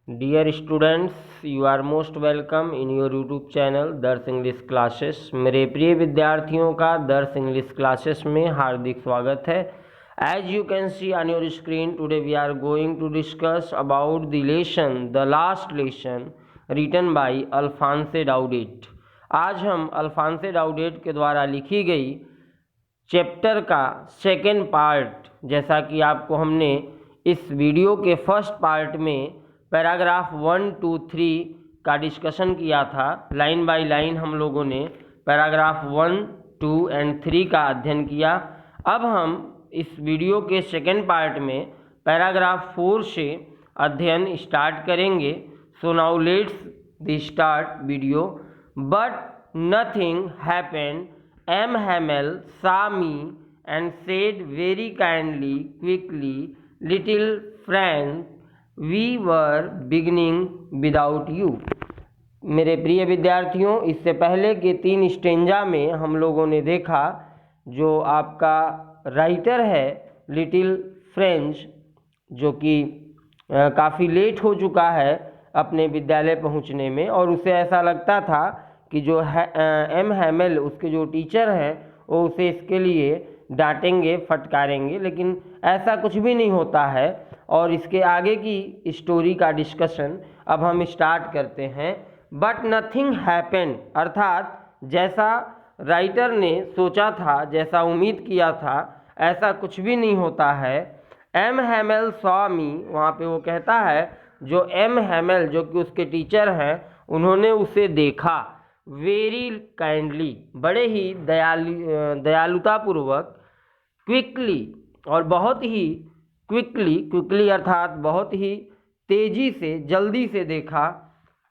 Dear students, you are most welcome in your YouTube channel Darsh English classes. मेरे प्रिय विद्यार्थियों का दर्श इंग्लिश क्लासेस में हार्दिक स्वागत है। As you can see on your screen, today we are going to discuss about the last lesson written by Alphonse Daudet. आज हम अल्फांसे डाउडेट के द्वारा लिखी गई चैप्टर का सेकेंड पार्ट, जैसा कि आपको हमने इस वीडियो के फर्स्ट पार्ट में पैराग्राफ 1, 2, 3 का डिस्कशन किया था। लाइन बाय लाइन हम लोगों ने पैराग्राफ 1, 2 एंड 3 का अध्ययन किया। अब हम इस वीडियो के सेकेंड पार्ट में पैराग्राफ 4 से अध्ययन स्टार्ट करेंगे। So now let's the start video. But nothing happened. M. Hamel saw me and said very kindly, quickly, little friend, we were beginning without you. मेरे प्रिय विद्यार्थियों, इससे पहले के 3 स्टेंजा में हम लोगों ने देखा जो आपका राइटर है लिटिल फ्रेंच, जो कि काफ़ी लेट हो चुका है अपने विद्यालय पहुंचने में, और उसे ऐसा लगता था कि जो एम हैमेल उसके जो टीचर हैं वो उसे इसके लिए डांटेंगे, फटकारेंगे, लेकिन ऐसा कुछ भी नहीं होता है। और इसके आगे की स्टोरी का डिस्कशन अब हम स्टार्ट करते हैं। बट नथिंग हैपेंड, अर्थात जैसा राइटर ने सोचा था, जैसा उम्मीद किया था, ऐसा कुछ भी नहीं होता है। एम हैमेल सॉ मी, वहाँ पे वो कहता है जो एम हैमेल जो कि उसके टीचर हैं उन्होंने उसे देखा। वेरी काइंडली, बड़े ही दयालुतापूर्वक, क्विकली, और बहुत ही क्विकली अर्थात बहुत ही तेजी से, जल्दी से देखा।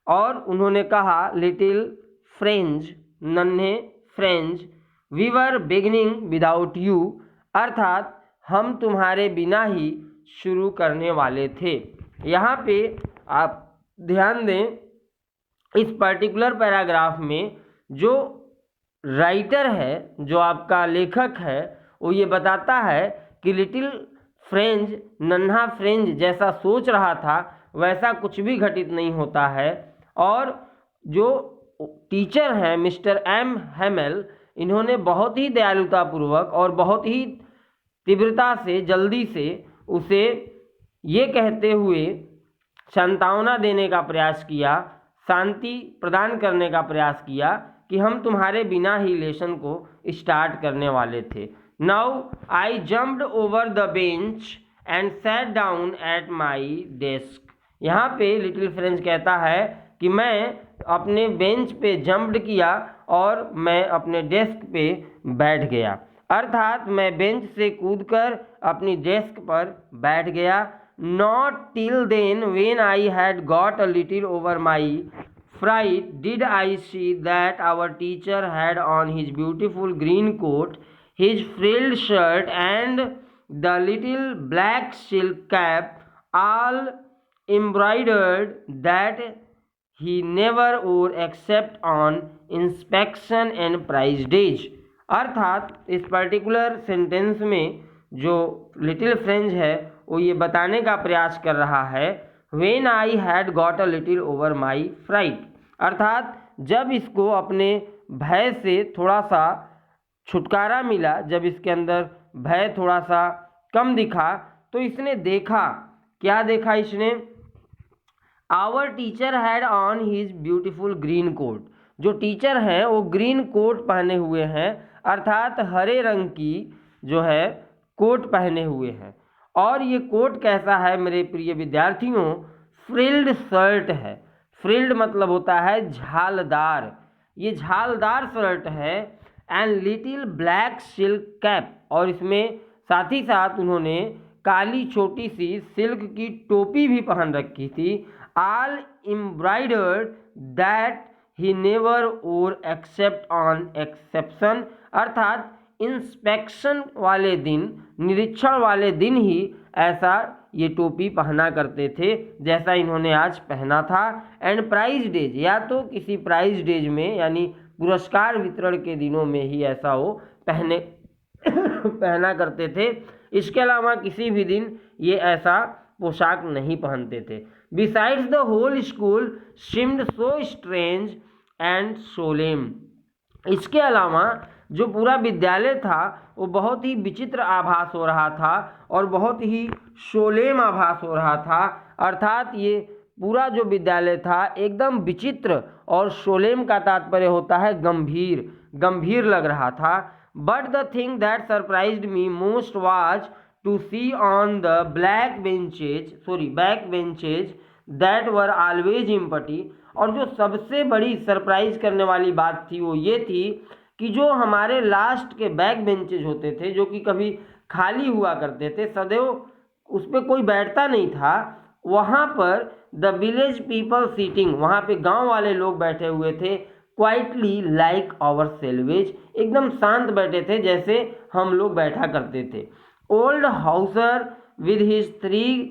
और उन्होंने कहा लिटिल फ्रेंच, नन्हे French, we were beginning without you, अर्थात हम तुम्हारे बिना ही शुरू करने वाले थे। यहाँ पे आप ध्यान दें, इस पर्टिकुलर पैराग्राफ में जो राइटर है, जो आपका लेखक है, वो ये बताता है कि लिटिल फ्रेंच, नन्हा फ्रेंच जैसा सोच रहा था वैसा कुछ भी घटित नहीं होता है। और जो टीचर हैं मिस्टर एम हैमेल, इन्होंने बहुत ही दयालुतापूर्वक और बहुत ही तीव्रता से, जल्दी से उसे ये कहते हुए सांत्वना देने का प्रयास किया, शांति प्रदान करने का प्रयास किया कि हम तुम्हारे बिना ही लेसन को स्टार्ट करने वाले थे। Now I jumped over the bench and sat down at my desk. यहाँ पे लिटिल फ्रेंच कहता है कि मैं अपने बेंच पे जंप्ड किया और मैं अपने डेस्क पे बैठ गया, अर्थात मैं बेंच से कूदकर अपनी डेस्क पर बैठ गया। Not till then, when I had got a little over my fright, did I see that our teacher had on his beautiful green coat, his frilled shirt, and the little black silk cap, all embroidered, that he never wore except on inspection and prize days. अर्थात इस particular sentence में जो little French है वो ये बताने का प्रयास कर रहा है, When I had got a little over my fright, अर्थात जब इसको अपने भय से थोड़ा सा छुटकारा मिला, जब इसके अंदर भय थोड़ा सा कम दिखा, तो इसने देखा, क्या देखा इसने? Our teacher had on his beautiful green coat, जो टीचर हैं वो ग्रीन कोट पहने हुए हैं, अर्थात हरे रंग की जो है कोट पहने हुए हैं। और ये कोट कैसा है मेरे प्रिय विद्यार्थियों? फ्रिल्ड शर्ट है। फ्रिल्ड मतलब होता है झालदार, ये झालदार शर्ट है। And little black silk cap, और इसमें साथ ही साथ उन्होंने काली छोटी सी सिल्क की टोपी भी पहन रखी थी। All embroidered that he never और एक्सेप्ट ऑन एक्सेप्शन, अर्थात इंस्पेक्शन वाले दिन, निरीक्षण वाले दिन ही ऐसा ये टोपी पहना करते थे जैसा इन्होंने आज पहना था। एंड प्राइज डेज, या तो किसी प्राइज डेज में यानी पुरस्कार वितरण के दिनों में ही ऐसा वो पहना करते थे। इसके अलावा किसी भी दिन ये ऐसा पोशाक नहीं पहनते थे। Besides, the whole school seemed so strange and solemn. इसके अलावा जो पूरा विद्यालय था वो बहुत ही विचित्र आभास हो रहा था और बहुत ही सोलेम आभास हो रहा था। अर्थात ये पूरा जो विद्यालय था एकदम विचित्र, और सोलेम का तात्पर्य होता है गंभीर, गंभीर लग रहा था। But the thing that surprised me most was to see on the back benches that were always empty. और जो सबसे बड़ी सरप्राइज करने वाली बात थी वो ये थी कि जो हमारे लास्ट के बैक बेंचेज होते थे, जो कि कभी खाली हुआ करते थे, सदैव उस पर कोई बैठता नहीं था, वहाँ पर द विलेज पीपल सीटिंग, वहाँ पे गांव वाले लोग बैठे हुए थे, क्वाइटली लाइक आवर सेल्वेज, एकदम शांत बैठे थे जैसे हम लोग बैठा करते थे। Old Hauser with his 3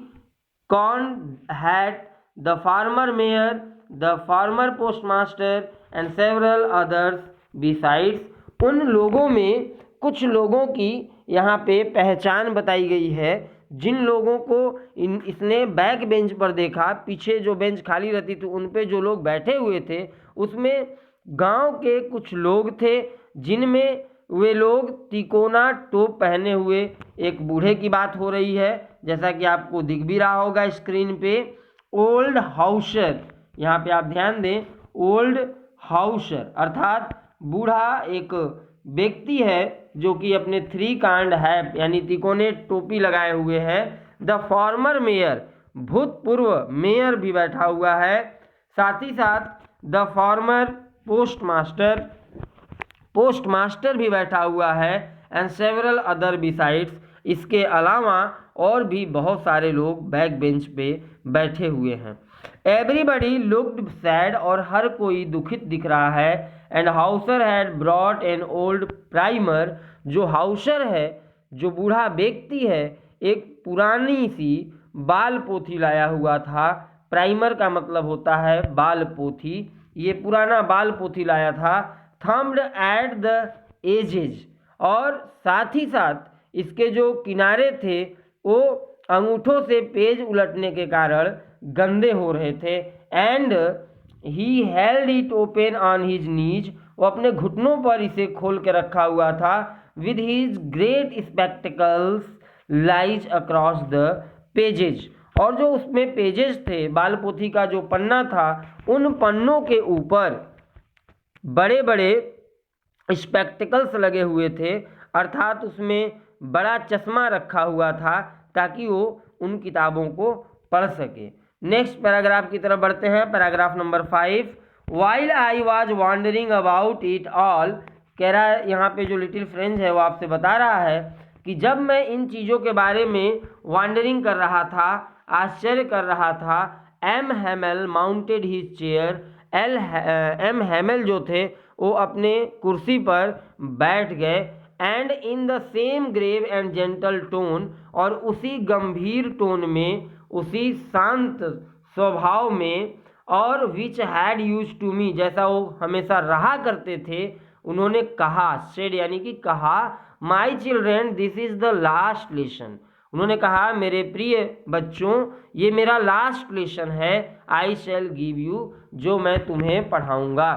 corn hat, the farmer mayor, the farmer postmaster and several others besides. उन लोगों में कुछ लोगों की यहाँ पे पहचान बताई गई है, जिन लोगों को इसने बैक बेंच पर देखा, पीछे जो बेंच खाली रहती थी उन पे जो लोग बैठे हुए थे, उसमें गांव के कुछ लोग थे, जिनमें वे लोग तिकोना टोप पहने हुए एक बूढ़े की बात हो रही है, जैसा कि आपको दिख भी रहा होगा स्क्रीन पे। ओल्ड हाउसर, यहाँ पे आप ध्यान दें, ओल्ड हाउसर अर्थात बूढ़ा एक व्यक्ति है जो कि अपने 3 कॉर्न्ड हैट यानी तिकोने टोपी लगाए हुए है। द फॉर्मर मेयर, भूतपूर्व मेयर भी बैठा हुआ है। साथ ही साथ द फॉर्मर पोस्टमास्टर भी बैठा हुआ है। एंड सेवरल अदर बिसाइड्स, इसके अलावा और भी बहुत सारे लोग बैक बेंच पे बैठे हुए हैं। एवरीबडी लुक्ड सैड, और हर कोई दुखित दिख रहा है। And Hauser had brought an old primer, जो हाउसर है, जो बूढ़ा व्यक्ति है, एक पुरानी सी बाल पोथी लाया हुआ था। प्राइमर का मतलब होता है बाल पोथी, ये पुराना बाल पोथी लाया था। थम्ब्ड एट द एजेज, और साथ ही साथ इसके जो किनारे थे वो अंगूठों से पेज उलटने के कारण गंदे हो रहे थे। And he held it open on his knees, वो अपने घुटनों पर इसे खोल के रखा हुआ था। With his great spectacles lies across the pages, और जो उसमें पेजेस थे, बाल पोथी का जो पन्ना था, उन पन्नों के ऊपर बड़े बड़े स्पेक्टिकल्स लगे हुए थे, अर्थात उसमें बड़ा चश्मा रखा हुआ था ताकि वो उन किताबों को पढ़ सके। नेक्स्ट पैराग्राफ की तरफ बढ़ते हैं, paragraph number 5। While I was wondering about it all, कह रहा है यहाँ पे जो लिटिल फ्रेंच है वो आपसे बता रहा है कि जब मैं इन चीज़ों के बारे में वॉन्डरिंग कर रहा था, आश्चर्य कर रहा था, M Hamel mounted his chair, M Hamel जो थे वो अपने कुर्सी पर बैठ गए। And in the same grave and gentle tone, और उसी गंभीर टोन में, उसी शांत स्वभाव में, और which had use to me, जैसा वो हमेशा रहा करते थे, उन्होंने कहा, सेड यानी कि कहा, my children this is the last lesson, उन्होंने कहा मेरे प्रिय बच्चों ये मेरा लास्ट लेसन है, आई शैल गिव यू, जो मैं तुम्हें पढ़ाऊँगा।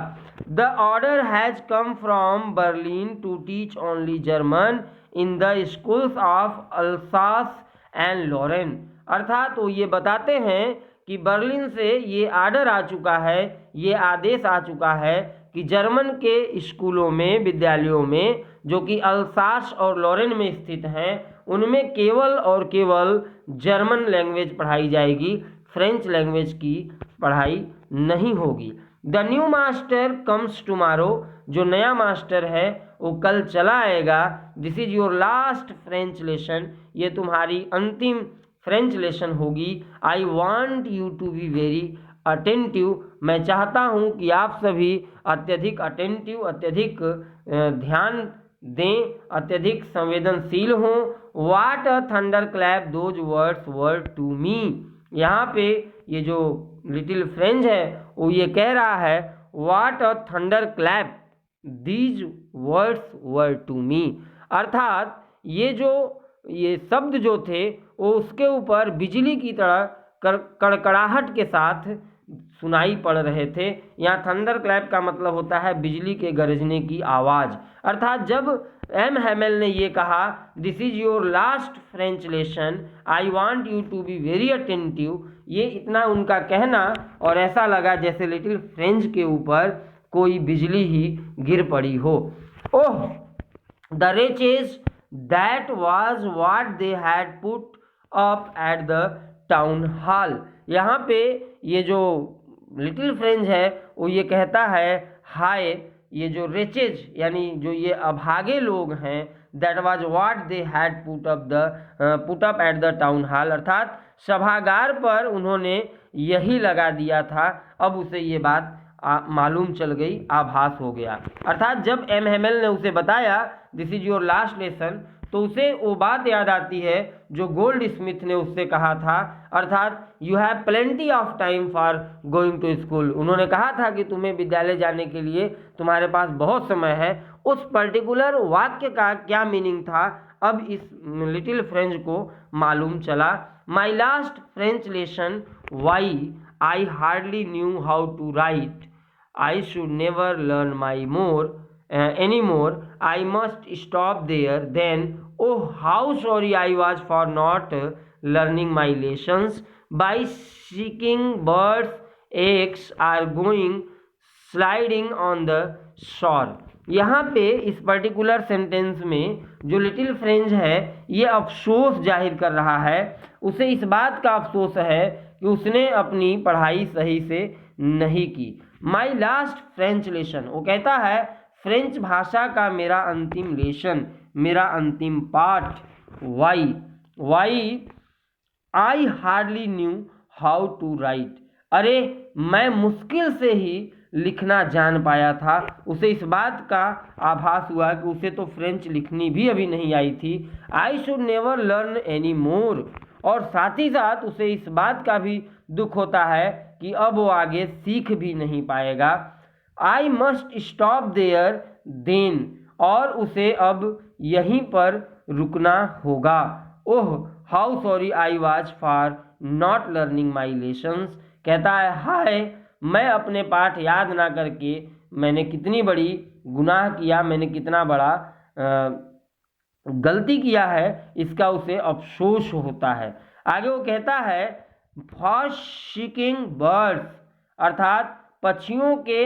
The order has come from Berlin to teach only German in the schools of Alsace and Lorraine, अर्थात वो ये बताते हैं कि बर्लिन से ये आर्डर आ चुका है, ये आदेश आ चुका है कि जर्मन के स्कूलों में, विद्यालयों में, जो कि अल्सास और लॉरेन में स्थित हैं, उनमें केवल और केवल जर्मन लैंग्वेज पढ़ाई जाएगी, फ्रेंच लैंग्वेज की पढ़ाई नहीं होगी। The new master comes tomorrow, जो नया मास्टर है वो कल चला आएगा। This is your last French lesson, ये तुम्हारी अंतिम फ्रेंच लेसन होगी। I want you to be very attentive, मैं चाहता हूँ कि आप सभी अत्यधिक अटेंटिव, अत्यधिक ध्यान दें, अत्यधिक संवेदनशील हों। What a thunderclap those words were to me, यहाँ पे ये जो लिटिल फ्रेंच है वो ये कह रहा है what a thunderclap these words were to me, अर्थात ये शब्द जो थे वो उसके ऊपर बिजली की तरह कड़कड़ाहट के साथ सुनाई पड़ रहे थे। यहाँ थंडर क्लैप का मतलब होता है बिजली के गरजने की आवाज़। अर्थात जब एम हैमेल ने ये कहा, this is your last French lesson, I want you to be very attentive, ये इतना उनका कहना और ऐसा लगा जैसे लिटिल फ्रेंच के ऊपर कोई बिजली ही गिर पड़ी हो। Oh the riches, that was what they had put up at the town hall. यहाँ पे ये जो लिटिल फ्रेंच है वो ये कहता है, हाय ये जो रिचेज यानी जो ये अभागे लोग हैं, that was what they had put up at the town hall, अर्थात सभागार पर उन्होंने यही लगा दिया था। अब उसे ये बात मालूम चल गई, आभास हो गया। अर्थात जब एम हैमेल ने उसे बताया this is your last lesson, तो उसे वो बात याद आती है जो गोल्ड स्मिथ ने उससे कहा था, अर्थात you have plenty of time for going to school. उन्होंने कहा था कि तुम्हें विद्यालय जाने के लिए तुम्हारे पास बहुत समय है। उस पर्टिकुलर वाक्य का क्या मीनिंग था अब इस लिटिल फ्रेंच को मालूम चला। My last French lesson, why I hardly knew how to write, I should never learn anymore. I must stop there. Then, oh, how sorry I was for not learning my lessons. By seeking birds' eggs are going sliding on the shore. यहाँ पे इस particular sentence में जो little French है ये अफसोस जाहिर कर रहा है। उसे इस बात का अफसोस है कि उसने अपनी पढ़ाई सही से नहीं की। माई लास्ट फ्रेंच लेसन, वो कहता है फ्रेंच भाषा का मेरा अंतिम लेसन, मेरा अंतिम पाठ। Why I hardly knew how to write, अरे मैं मुश्किल से ही लिखना जान पाया था। उसे इस बात का आभास हुआ कि उसे तो फ्रेंच लिखनी भी अभी नहीं आई थी। I should never learn any more, और साथ ही साथ उसे इस बात का भी दुख होता है कि अब वो आगे सीख भी नहीं पाएगा। I must stop there then, और उसे अब यहीं पर रुकना होगा। Oh how sorry I was for not learning my lessons, कहता है हाय मैं अपने पाठ याद ना करके मैंने कितनी बड़ी गुनाह किया, मैंने कितना बड़ा गलती किया है, इसका उसे अफसोस होता है। आगे वो कहता है फॉर सीकिंग बर्ड्स, अर्थात पक्षियों के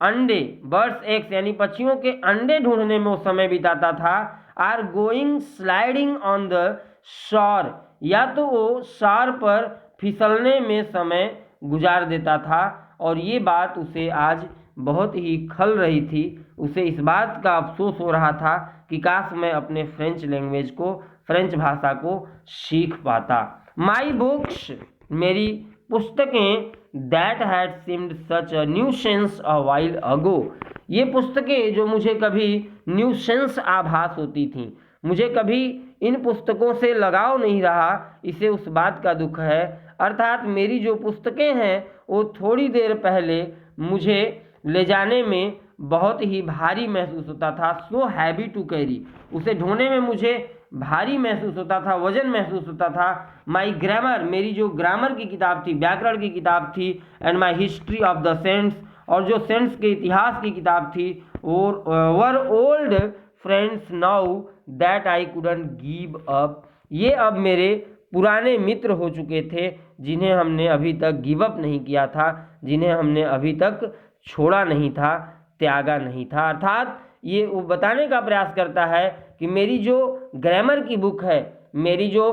अंडे, बर्ड्स एग्स यानी पक्षियों के अंडे ढूंढने में वो समय बिताता था। Or going sliding on the shore, या तो वो शॉर पर फिसलने में समय गुजार देता था। और ये बात उसे आज बहुत ही खल रही थी। उसे इस बात का अफसोस हो रहा था कि काश मैं अपने फ्रेंच लैंग्वेज को, फ्रेंच भाषा को सीख पाता। माई बुक्स, मेरी पुस्तकें, that had seemed such a nuisance a while ago, ये पुस्तकें जो मुझे कभी न्यूसेंस आभास होती थीं, मुझे कभी इन पुस्तकों से लगाव नहीं रहा, इसे उस बात का दुख है। अर्थात मेरी जो पुस्तकें हैं वो थोड़ी देर पहले मुझे ले जाने में बहुत ही भारी महसूस होता था। सो हैवी टू कैरी, उसे ढोने में मुझे भारी महसूस होता था, वजन महसूस होता था। माई ग्रामर, मेरी जो ग्रामर की किताब थी, व्याकरण की किताब थी, and my history of the saints, और जो सेंट्स के इतिहास की किताब थी, और were old friends now that I couldn't give up, ये अब मेरे पुराने मित्र हो चुके थे जिन्हें हमने अभी तक गिव अप नहीं किया था, जिन्हें हमने अभी तक छोड़ा नहीं था, त्यागा नहीं था। अर्थात ये वो बताने का प्रयास करता है कि मेरी जो ग्रामर की बुक है, मेरी जो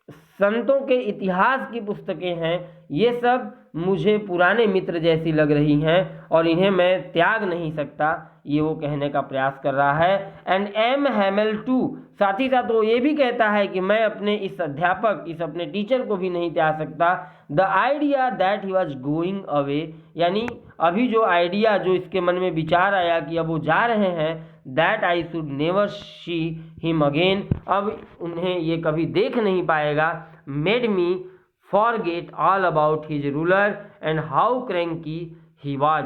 संतों के इतिहास की पुस्तकें हैं, ये सब मुझे पुराने मित्र जैसी लग रही हैं और इन्हें मैं त्याग नहीं सकता, ये वो कहने का प्रयास कर रहा है। एंड एम हैमेल टू, साथ ही साथ वो ये भी कहता है कि मैं अपने इस अध्यापक, इस अपने टीचर को भी नहीं त्याग सकता। The idea that he was going away, यानी अभी जो आइडिया, जो इसके मन में विचार आया कि अब वो जा रहे हैं, that I should never see him again, अब उन्हें ये कभी देख नहीं पाएगा, made me forget all about his ruler and how cranky he was,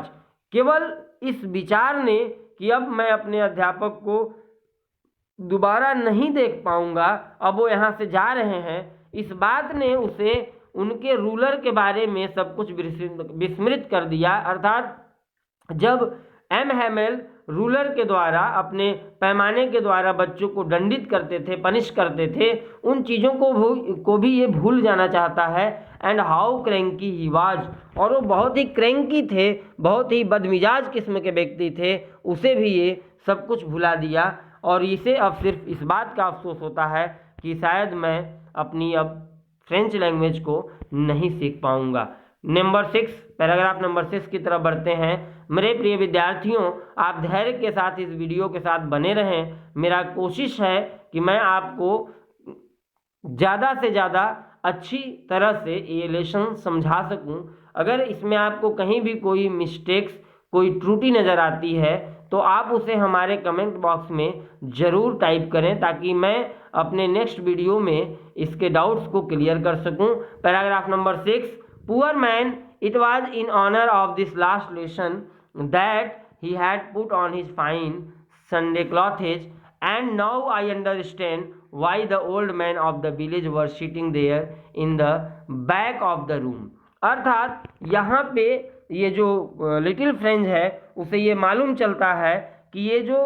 केवल इस विचार ने कि अब मैं अपने अध्यापक को दोबारा नहीं देख पाऊंगा, अब वो यहाँ से जा रहे हैं, इस बात ने उसे उनके रूलर के बारे में सब कुछ विस्मृत कर दिया। अर्थात जब एम हैमेल रूलर के द्वारा अपने पैमाने के द्वारा बच्चों को दंडित करते थे, पनिश करते थे, उन चीज़ों को भी ये भूल जाना चाहता है। And how cranky he was, और वो बहुत ही क्रैंकी थे, बहुत ही बदमिजाज किस्म के व्यक्ति थे, उसे भी ये सब कुछ भुला दिया। और इसे अब सिर्फ इस बात का अफसोस होता है कि शायद मैं अपनी अब फ्रेंच लैंग्वेज को नहीं सीख पाऊँगा। नंबर 6, पैराग्राफ नंबर 6 की तरफ बढ़ते हैं। मेरे प्रिय विद्यार्थियों, आप धैर्य के साथ इस वीडियो के साथ बने रहें। मेरा कोशिश है कि मैं आपको ज़्यादा से ज़्यादा अच्छी तरह से ये लेसन समझा सकूं। अगर इसमें आपको कहीं भी कोई मिस्टेक्स, कोई त्रुटि नज़र आती है तो आप उसे हमारे कमेंट बॉक्स में ज़रूर टाइप करें, ताकि मैं अपने नेक्स्ट वीडियो में इसके डाउट्स को क्लियर कर सकूं। Paragraph number 6, poor man, it was in honor of this last lesson that he had put on his fine Sunday clothes, and now I understand why the old men of the village were sitting there in the back of the room। अर्थात यहाँ पे ये जो little French है उसे ये मालूम चलता है कि ये जो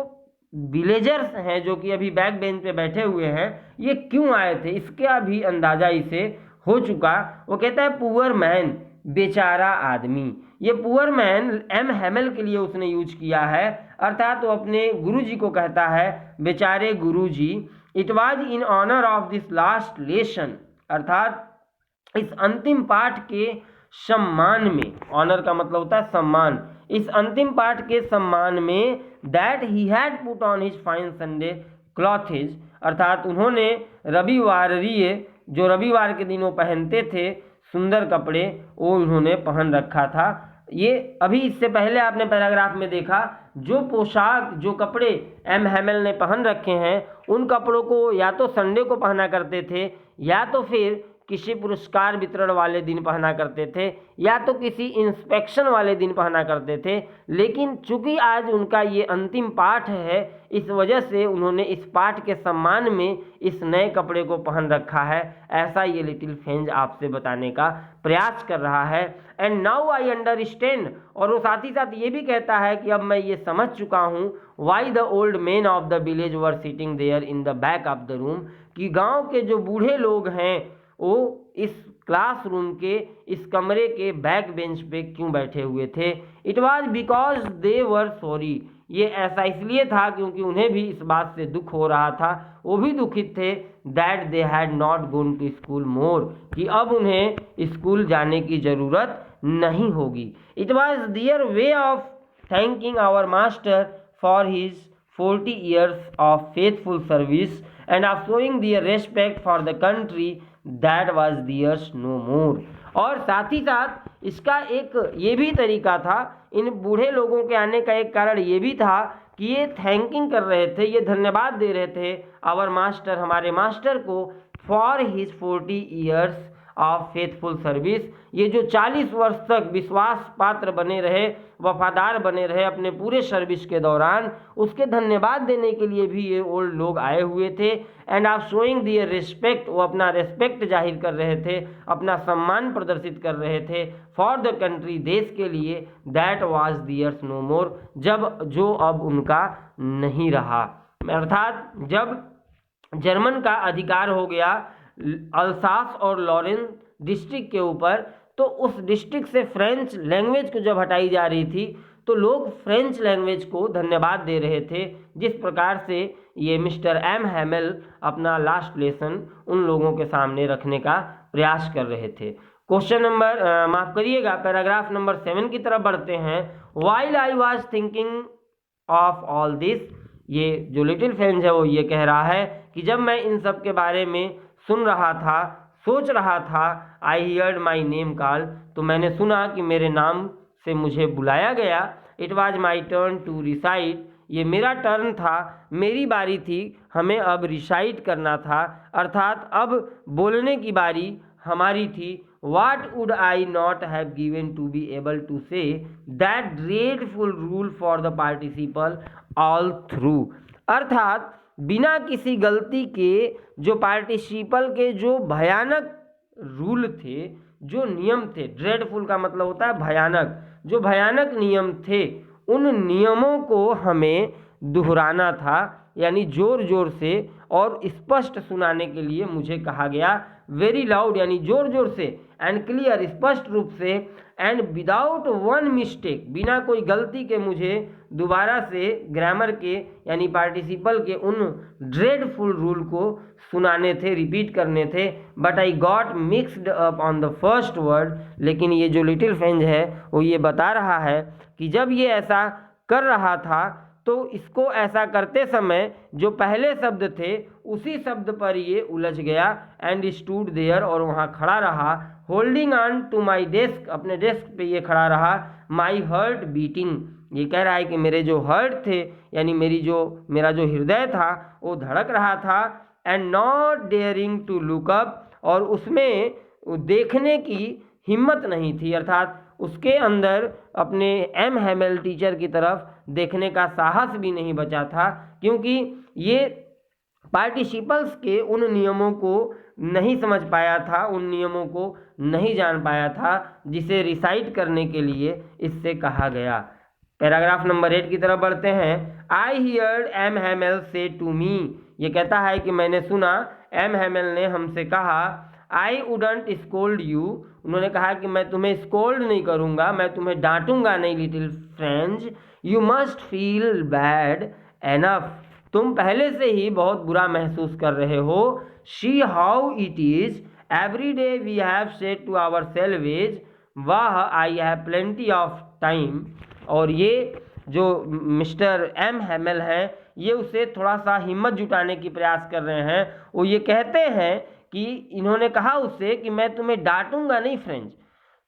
विलेजर्स हैं जो कि अभी बैक बेंच पे बैठे हुए हैं, ये क्यों आए थे, इसका भी अंदाज़ा इसे हो चुका। वो कहता है पुअर मैन, बेचारा आदमी। ये पुअर मैन एम हैमेल के लिए उसने यूज किया है, अर्थात वो अपने गुरुजी को कहता है बेचारे गुरुजी। It was in honour of this last lesson, अर्थात इस अंतिम पाठ के सम्मान में, ऑनर का मतलब होता है सम्मान, इस अंतिम पाठ के सम्मान में that he had put on his fine Sunday clothes, अर्थात उन्होंने रविवारीय, जो रविवार के दिन वो पहनते थे सुंदर कपड़े, वो उन्होंने पहन रखा था। ये अभी इससे पहले आपने पैराग्राफ में देखा, जो पोशाक, जो कपड़े एम हैमेल ने पहन रखे हैं, उन कपड़ों को या तो संडे को पहना करते थे, या तो फिर किसी पुरस्कार वितरण वाले दिन पहना करते थे, या तो किसी इंस्पेक्शन वाले दिन पहना करते थे। लेकिन चूंकि आज उनका ये अंतिम पाठ है, इस वजह से उन्होंने इस पाठ के सम्मान में इस नए कपड़े को पहन रखा है। ऐसा ये लिटिल फ्रेंच आपसे बताने का प्रयास कर रहा है। एंड नाउ आई अंडरस्टैंड, और वो साथ ही साथ ये भी कहता है कि अब मैं ये समझ चुका हूँ, why the old man of the village were sitting there in the back of the room, कि गाँव के जो बूढ़े लोग हैं वो इस क्लासरूम के, इस कमरे के बैक बेंच पे क्यों बैठे हुए थे। It was because they were sorry, ये ऐसा इसलिए था क्योंकि उन्हें भी इस बात से दुख हो रहा था, वो भी दुखित थे, that they had not gone to school more, कि अब उन्हें स्कूल जाने की ज़रूरत नहीं होगी। It was their way of thanking our master for his 40 years of faithful service and of showing their respect for the country that was theirs no more। और साथ ही साथ इसका एक ये भी तरीका था, इन बूढ़े लोगों के आने का एक कारण ये भी था कि ये थैंकिंग कर रहे थे, ये धन्यवाद दे रहे थे आवर मास्टर, हमारे मास्टर को, for his 40 years of faithful service, ये जो 40 वर्ष तक विश्वास पात्र बने रहे, वफादार बने रहे अपने पूरे सर्विस के दौरान, उसके धन्यवाद देने के लिए भी ये ओल्ड लोग आए हुए थे। And of showing their respect, वो अपना रिस्पेक्ट जाहिर कर रहे थे, अपना सम्मान प्रदर्शित कर रहे थे, फॉर द कंट्री, देश के लिए, दैट वाज दियर्स नो मोर, जब जो अब उनका नहीं रहा, अर्थात जब जर्मन का अधिकार हो गया अल्सास और लॉरेन डिस्ट्रिक्ट के ऊपर, तो उस डिस्ट्रिक्ट से फ्रेंच लैंग्वेज को जब हटाई जा रही थी तो लोग फ्रेंच लैंग्वेज को धन्यवाद दे रहे थे, जिस प्रकार से ये मिस्टर एम हैमेल अपना लास्ट लेसन उन लोगों के सामने रखने का प्रयास कर रहे थे। क्वेश्चन नंबर माफ़ करिएगा, पैराग्राफ नंबर 7 की तरफ बढ़ते हैं। While I was thinking of all this, ये जो लिटिल फ्रेंच है वो ये कह रहा है कि जब मैं इन सब के बारे में सुन रहा था, सोच रहा था, आई हियर्ड माई नेम कॉल, तो मैंने सुना कि मेरे नाम से मुझे बुलाया गया। It was my turn to recite, ये मेरा टर्न था, मेरी बारी थी, हमें अब रिसाइट करना था, अर्थात अब बोलने की बारी हमारी थी। What would I not have given to be able to say that dreadful rule for the participle all through, अर्थात बिना किसी गलती के जो पार्टिसिपल के जो भयानक रूल थे, जो नियम थे, ड्रेडफुल का मतलब होता है भयानक, जो भयानक नियम थे उन नियमों को हमें दोहराना था, यानी जोर जोर से और स्पष्ट सुनाने के लिए मुझे कहा गया। वेरी लाउड यानी जोर जोर से, एंड क्लियर स्पष्ट रूप से, एंड विदाउट वन मिस्टेक बिना कोई गलती के मुझे दोबारा से ग्रामर के यानी पार्टिसिपल के उन ड्रेडफुल रूल को सुनाने थे, रिपीट करने थे। But I got mixed up on the first word, लेकिन ये जो लिटिल फ्रेंच है वो ये बता रहा है कि जब ये ऐसा कर रहा था तो इसको ऐसा करते समय जो पहले शब्द थे उसी शब्द पर ये उलझ गया। एंड स्टूड देयर, और वहाँ खड़ा रहा, holding on to my desk, अपने डेस्क पे ये खड़ा रहा, माई हर्ट बीटिंग, ये कह रहा है कि मेरे जो हर्ट थे यानी मेरा जो हृदय था वो धड़क रहा था। And not daring to look up, और उसमें देखने की हिम्मत नहीं थी, अर्थात उसके अंदर अपने एम हैमेल टीचर की तरफ देखने का साहस भी नहीं बचा था, क्योंकि ये पार्टिसिपल्स के उन नियमों को नहीं समझ पाया था, उन नियमों को नहीं जान पाया था जिसे रिसाइट करने के लिए इससे कहा गया। पैराग्राफ नंबर 8 की तरफ बढ़ते हैं। आई हियर्ड एम हैमेल से टू मी, ये कहता है कि मैंने सुना, एम हैमेल ने हमसे कहा, आई वुडंट स्कोल्ड यू, उन्होंने कहा कि मैं तुम्हें स्कोल्ड नहीं करूँगा, मैं तुम्हें डांटूंगा नहीं little French, you must feel bad enough, तुम पहले से ही बहुत बुरा महसूस कर रहे हो। See how it is every day we have said to our salvage, bah I have plenty of time, और ये जो मिस्टर एम हैमेल हैं ये उसे थोड़ा सा हिम्मत जुटाने की प्रयास कर रहे हैं। वो ये कहते हैं कि इन्होंने कहा उससे कि मैं तुम्हें डांटूंगा नहीं फ्रेंच,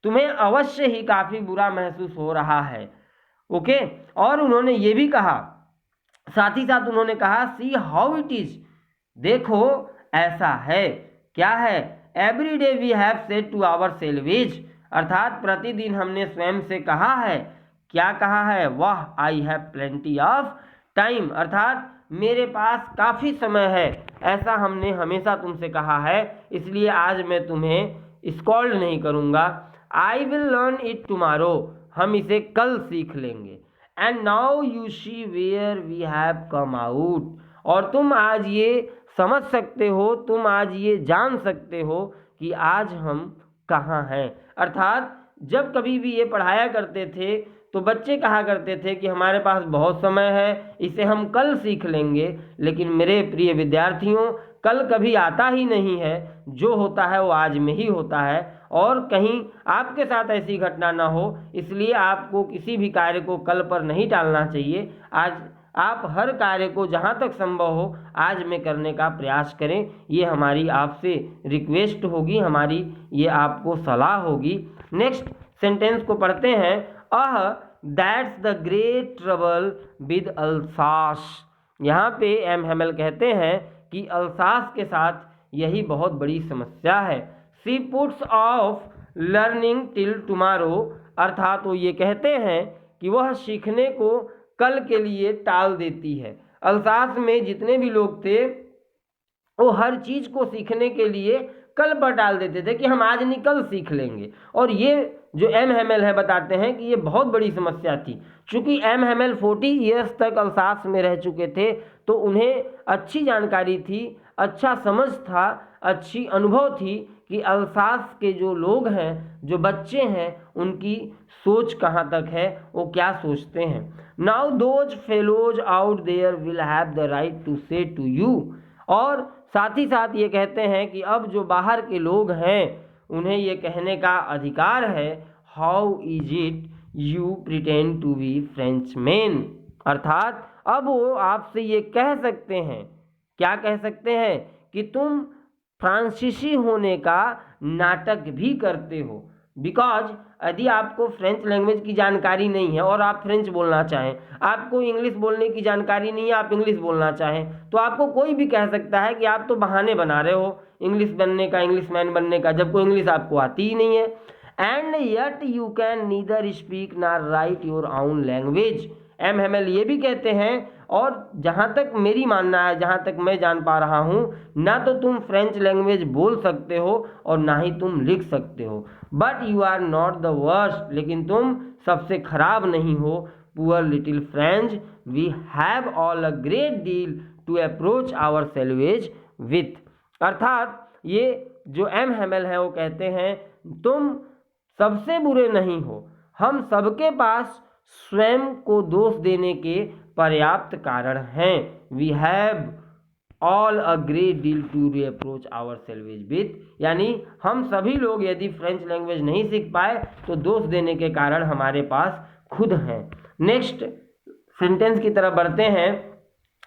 तुम्हें अवश्य ही काफ़ी बुरा महसूस हो रहा है, ओके। और उन्होंने ये भी कहा, साथ ही साथ उन्होंने कहा, सी हाउ इट इज़, देखो ऐसा है, क्या है, every day we have said to our selves, अर्थात प्रतिदिन हमने स्वयं से कहा है, क्या कहा है, वाह I have plenty of time, अर्थात मेरे पास काफ़ी समय है, ऐसा हमने हमेशा तुमसे कहा है, इसलिए आज मैं तुम्हें स्कॉल्ड नहीं करूँगा। I will learn it tomorrow, हम इसे कल सीख लेंगे। And now you see where we have come out, और तुम आज ये समझ सकते हो, तुम आज ये जान सकते हो कि आज हम कहाँ हैं। अर्थात जब कभी भी ये पढ़ाया करते थे तो बच्चे कहा करते थे कि हमारे पास बहुत समय है, इसे हम कल सीख लेंगे, लेकिन मेरे प्रिय विद्यार्थियों कल कभी आता ही नहीं है, जो होता है वो आज में ही होता है, और कहीं आपके साथ ऐसी घटना ना हो, इसलिए आपको किसी भी कार्य को कल पर नहीं टालना चाहिए। आज आप हर कार्य को जहाँ तक संभव हो आज में करने का प्रयास करें, ये हमारी आपसे रिक्वेस्ट होगी, हमारी ये आपको सलाह होगी। नेक्स्ट सेंटेंस को पढ़ते हैं। That's the great trouble with Alsace, यहाँ पे एम हैमेल कहते हैं कि अल्सास के साथ यही बहुत बड़ी समस्या है। She puts off learning till tomorrow, अर्थात वो ये कहते हैं कि वह सीखने को कल के लिए टाल देती है। अल्सास में जितने भी लोग थे वो हर चीज़ को सीखने के लिए कल पर टाल देते थे कि हम आज नहीं कल सीख लेंगे, और ये जो एम हैमेल है बताते हैं कि ये बहुत बड़ी समस्या थी। चूँकि एम हैमेल 40 ईयर्स तक अल्सास में रह चुके थे तो उन्हें अच्छी जानकारी थी, अच्छा समझ था, अच्छी अनुभव थी कि अल्सास के जो लोग हैं, जो बच्चे हैं, उनकी सोच कहाँ तक है, वो क्या सोचते हैं। Now those fellows out there will have the right to say to you, और साथ ही साथ ये कहते हैं कि अब जो बाहर के लोग हैं उन्हें ये कहने का अधिकार है, how is it you pretend to be Frenchman, अर्थात अब वो आपसे ये कह सकते हैं, क्या कह सकते हैं, कि तुम फ्रांसीसी होने का नाटक भी करते हो। बिकॉज यदि आपको फ्रेंच लैंग्वेज की जानकारी नहीं है और आप फ्रेंच बोलना चाहें, आपको इंग्लिश बोलने की जानकारी नहीं है, आप इंग्लिश बोलना चाहें, तो आपको कोई भी कह सकता है कि आप तो बहाने बना रहे हो इंग्लिश बनने का, इंग्लिशमैन बनने का, जब कोई इंग्लिश आपको आती ही नहीं है। And yet you can neither speak nor write your own language, M Hamel ये भी कहते हैं और जहाँ तक मेरी मानना है, जहाँ तक मैं जान पा रहा हूँ, ना तो तुम फ्रेंच लैंग्वेज बोल सकते हो और ना ही तुम लिख सकते हो, but you are not the worst, लेकिन तुम सबसे खराब नहीं हो। Poor little French, we have all a great deal to approach our language with. अर्थात ये जो एम हेमेल है वो कहते हैं तुम सबसे बुरे नहीं हो, हम सबके पास स्वयं को दोष देने के पर्याप्त कारण हैं। We have all a great deal to approach our language with, यानी हम सभी लोग यदि फ्रेंच लैंग्वेज नहीं सीख पाए तो दोष देने के कारण हमारे पास खुद हैं। नेक्स्ट सेंटेंस की तरफ बढ़ते हैं।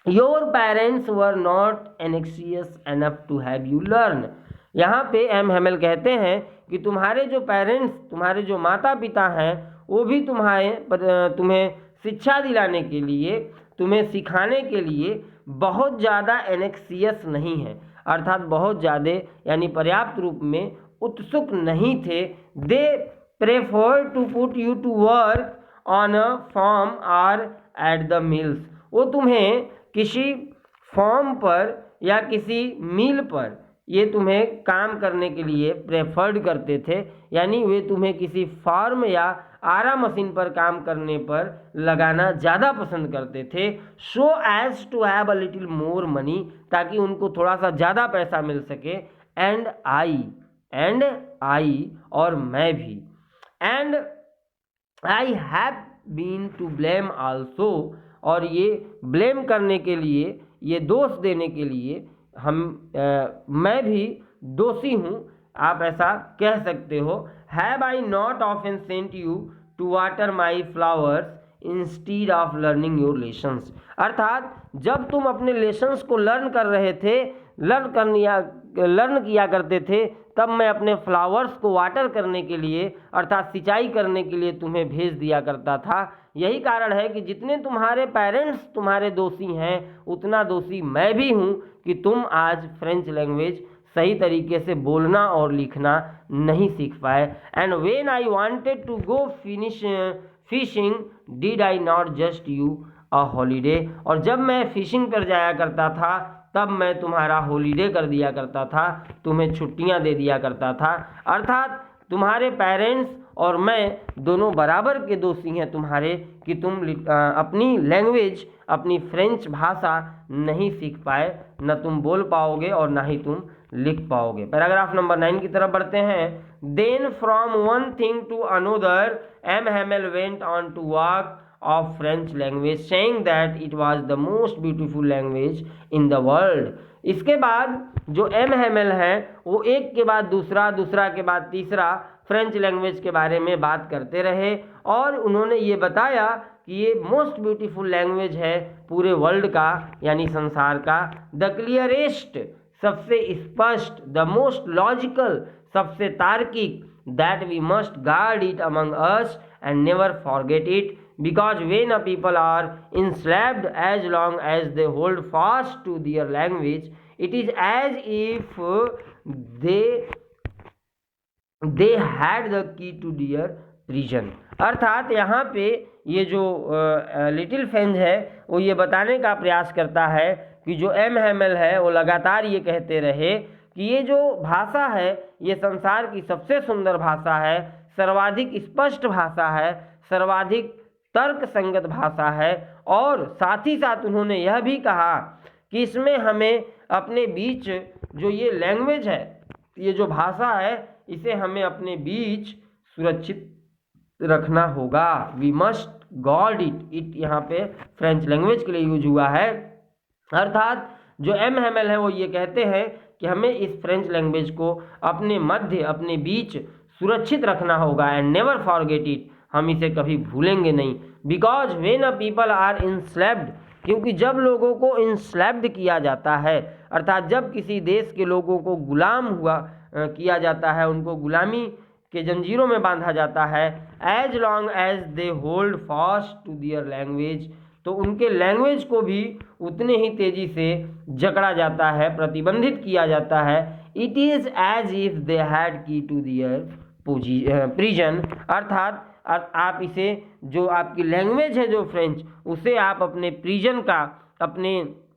Your parents were not anxious enough to have you learn. यहाँ पे एम हेमेल कहते हैं कि तुम्हारे जो पेरेंट्स, तुम्हारे जो माता पिता हैं, वो भी तुम्हें शिक्षा दिलाने के लिए, तुम्हें सिखाने के लिए बहुत ज़्यादा एनेक्सियस नहीं है, अर्थात बहुत ज़्यादा यानी पर्याप्त रूप में उत्सुक नहीं थे। They prefer to put you to work on a farm or at the mills. वो तुम्हें किसी फॉर्म पर या किसी मिल पर ये तुम्हें काम करने के लिए प्रेफर्ड करते थे, यानी वे तुम्हें किसी फार्म या आरा मशीन पर काम करने पर लगाना ज़्यादा पसंद करते थे। So as to have a little more money, ताकि उनको थोड़ा सा ज़्यादा पैसा मिल सके। एंड आई और मैं भी, and I have been to blame also, और ये ब्लेम करने के लिए, ये दोष देने के लिए मैं भी दोषी हूँ, आप ऐसा कह सकते हो। Have I not often sent you to water my flowers instead of learning your lessons. अर्थात जब तुम अपने लेसन्स को लर्न कर रहे थे, लर्न किया करते थे, तब मैं अपने फ्लावर्स को वाटर करने के लिए अर्थात सिंचाई करने के लिए तुम्हें भेज दिया करता था। यही कारण है कि जितने तुम्हारे पेरेंट्स तुम्हारे दोषी हैं, उतना दोषी मैं भी हूँ कि तुम आज फ्रेंच लैंग्वेज सही तरीके से बोलना और लिखना नहीं सीख पाए। And when I wanted to go fishing did I not just you a holiday. और जब मैं फिशिंग पर जाया करता था, तब मैं तुम्हारा हॉलीडे कर दिया करता था, तुम्हें छुट्टियां दे दिया करता था। अर्थात तुम्हारे पेरेंट्स और मैं दोनों बराबर के दोषी हैं तुम्हारे कि तुम अपनी लैंग्वेज, अपनी फ्रेंच भाषा नहीं सीख पाए, न तुम बोल पाओगे और ना ही तुम लिख पाओगे। पैराग्राफ नंबर 9 की तरफ बढ़ते हैं। Then from one thing to another M Hamel went on to walk of French language, saying that it was the most beautiful language in the world। इसके बाद जो एम हेमेल है वो एक के बाद दूसरा, दूसरा के बाद तीसरा फ्रेंच लैंग्वेज के बारे में बात करते रहे, और उन्होंने ये बताया कि ये मोस्ट ब्यूटीफुल लैंग्वेज है पूरे वर्ल्ड का, यानी संसार का। द क्लियरेस्ट, सबसे स्पष्ट, द मोस्ट लॉजिकल, सबसे तार्किक, that we must guard it among us and never forget it, because when a people are enslaved, as long as they hold fast to their language, it is as if they had the key to their prison। अर्थात यहाँ पे ये जो little French है वो ये बताने का प्रयास करता है कि जो एम हेमेल है वो लगातार ये कहते रहे कि ये जो भाषा है ये संसार की सबसे सुंदर भाषा है, सर्वाधिक स्पष्ट भाषा है, सर्वाधिक तर्क संगत भाषा है, और साथ ही साथ उन्होंने यह भी कहा कि इसमें हमें अपने बीच जो ये लैंग्वेज है, ये जो भाषा है, इसे हमें अपने बीच सुरक्षित रखना होगा। We must guard it. It यहाँ पे फ्रेंच लैंग्वेज के लिए यूज हुआ है। अर्थात जो एम हेमेल है वो ये कहते हैं कि हमें इस फ्रेंच लैंग्वेज को अपने मध्य, अपने बीच सुरक्षित रखना होगा। एंड नेवर फॉरगेट इट, हम इसे कभी भूलेंगे नहीं। Because when a people are enslaved, क्योंकि जब लोगों को इंस्लेव्ड किया जाता है, अर्थात जब किसी देश के लोगों को गुलाम किया जाता है, उनको गुलामी के जंजीरों में बांधा जाता है, as long as they hold fast to their language, तो उनके लैंग्वेज को भी उतने ही तेजी से जकड़ा जाता है, प्रतिबंधित किया जाता है। It is as if they had key to their prison, अर्थात आप इसे जो आपकी लैंग्वेज है जो फ्रेंच, उसे आप अपने प्रिजन का, अपने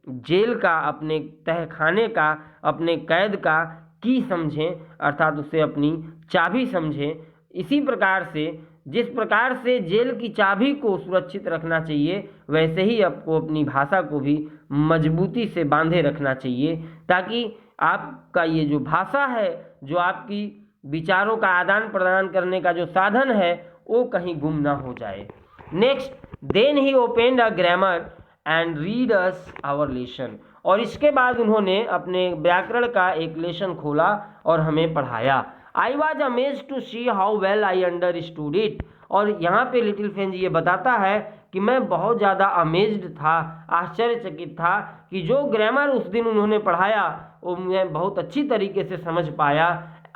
जेल का, अपने तहखाने का, अपने कैद का की समझें, अर्थात उसे अपनी चाबी समझें। इसी प्रकार से जिस प्रकार से जेल की चाबी को सुरक्षित रखना चाहिए, वैसे ही आपको अपनी भाषा को भी मजबूती से बांधे रखना चाहिए, ताकि आपका ये जो भाषा है, जो आपकी विचारों का आदान प्रदान करने का जो साधन है, वो कहीं गुम ना हो जाए। Next, then he opened a grammar and read us our lesson. और इसके बाद उन्होंने अपने व्याकरण का एक लेसन खोला और हमें पढ़ाया। I was amazed to see how well I understood it. और यहाँ पे लिटिल फ्रेंच ये बताता है कि मैं बहुत ज़्यादा अमेज्ड था, आश्चर्यचकित था कि जो ग्रामर उस दिन उन्होंने पढ़ाया वो मैं बहुत अच्छी तरीके से समझ पाया।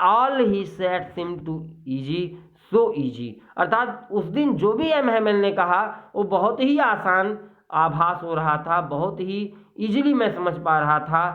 All he said seem too easy, so easy. अर्थात उस दिन जो भी एम हैमेल ने कहा वो बहुत ही आसान आभास हो रहा था, बहुत ही इजीली मैं समझ पा रहा था।